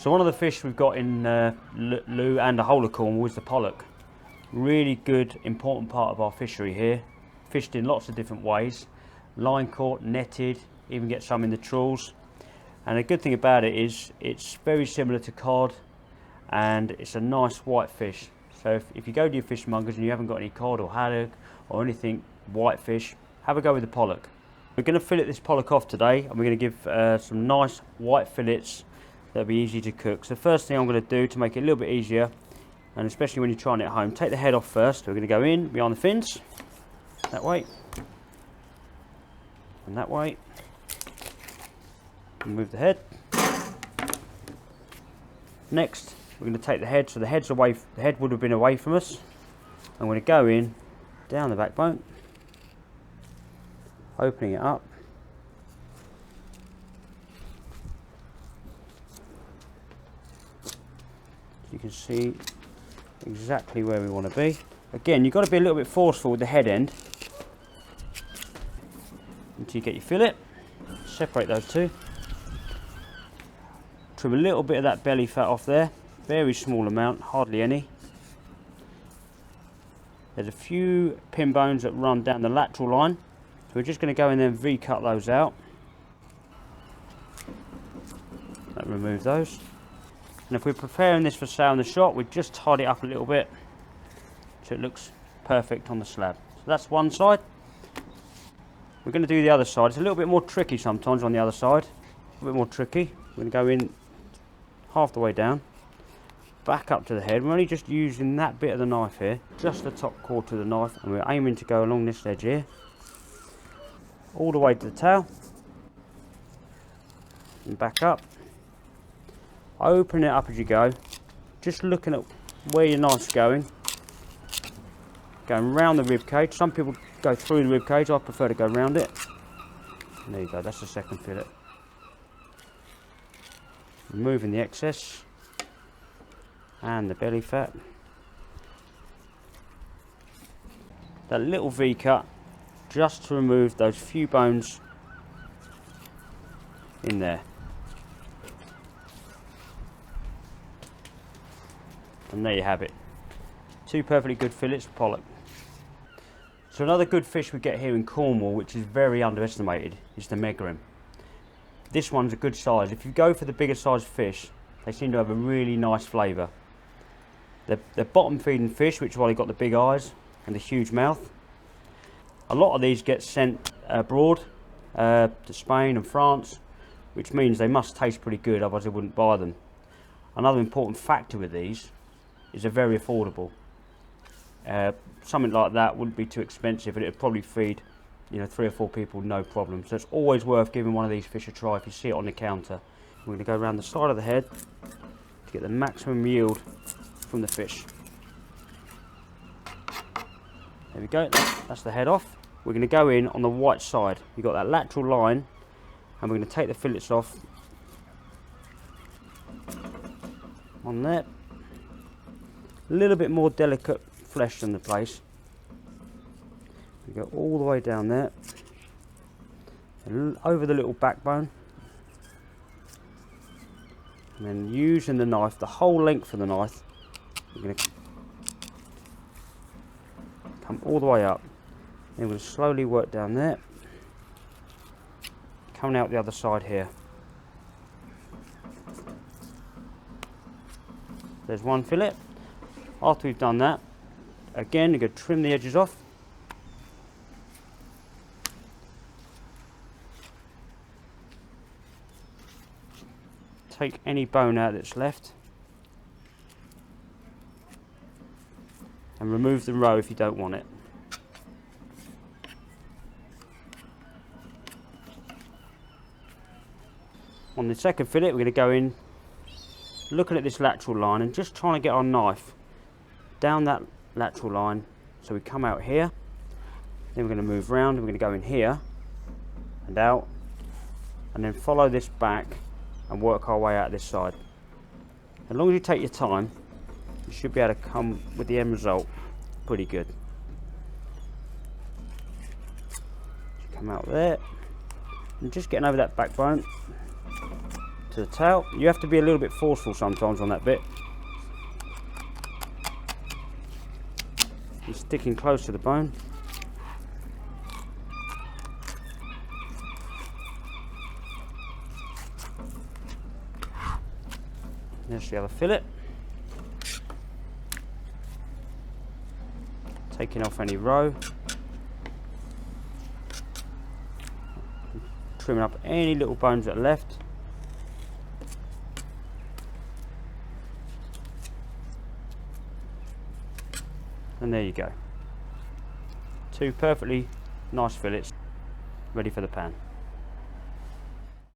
So one of the fish we've got in Looe and the whole of Cornwall is the pollock. Really good, important part of our fishery here. Fished in lots of different ways. Line caught, netted, even get some in the trawls. And the good thing about it is it's very similar to cod, and it's a nice white fish. So if you go to your fishmongers and you haven't got any cod or haddock or anything white fish, have a go with the pollock. We're going to fillet this pollock off today, and we're going to give some nice white fillets that'll be easy to cook. So the first thing I'm going to do to make it a little bit easier, and especially when you're trying it at home, take the head off first. We're going to go in behind the fins, that way, and that way. Remove the head. Next, we're going to take the head, so the head's away. The head would have been away from us. I'm going to go in down the backbone, opening it up. You can see exactly where we want to be. Again, you've got to be a little bit forceful with the head end until you get your fillet. Separate those two. Trim a little bit of that belly fat off there. Very small amount, hardly any. There's a few pin bones that run down the lateral line. So we're just going to go in there and V-cut those out. And remove those. And if we're preparing this for sale in the shop, we just tidy it up a little bit so it looks perfect on the slab. So that's one side. We're going to do the other side. It's a little bit more tricky sometimes on the other side. A bit more tricky. We're going to go in half the way down, back up to the head. We're only just using that bit of the knife here, just the top quarter of the knife, and we're aiming to go along this edge here, all the way to the tail, and back up. Open it up as you go, just looking at where your knife's going round the rib cage. Some people go through the rib cage, I prefer to go round it. And there you go, that's the second fillet. Removing the excess and the belly fat. That little V cut just to remove those few bones in there. And there you have it. Two perfectly good fillets of pollock. So another good fish we get here in Cornwall, which is very underestimated, is the Megrim. This one's a good size. If you go for the bigger size fish, they seem to have a really nice flavour. They're bottom feeding fish, which is why they've got the big eyes and the huge mouth. A lot of these get sent abroad to Spain and France, which means they must taste pretty good, otherwise I wouldn't buy them. Another important factor with these is they're very affordable. Something like that wouldn't be too expensive, and it would probably feed 3 or 4 people no problem. So it's always worth giving one of these fish a try if you see it on the counter. We're going to go around the side of the head to get the maximum yield from the fish. There we go, that's the head off. We're going to go in on the white side. You've got that lateral line, and we're going to take the fillets off on there. A little bit more delicate flesh than the place. We go all the way down there, over the little backbone, and then using the knife, the whole length of the knife, we're going to come all the way up. Then we'll slowly work down there, coming out the other side here. There's one fillet. After we've done that, again, you're going to trim the edges off. Take any bone out that's left, and remove the roe if you don't want it. On the second fillet, we're going to go in looking at this lateral line and just trying to get our knife down that lateral line, so we come out here. Then we're going to move round and we're going to go in here and out, and then follow this back and work our way out this side. As long as you take your time, you should be able to come with the end result pretty good. Come out there and just getting over that backbone to the tail. You have to be a little bit forceful sometimes on that bit. You're sticking close to the bone. There's the other fillet. Taking off any roe. Trimming up any little bones that are left. And there you go. Two perfectly nice fillets ready for the pan.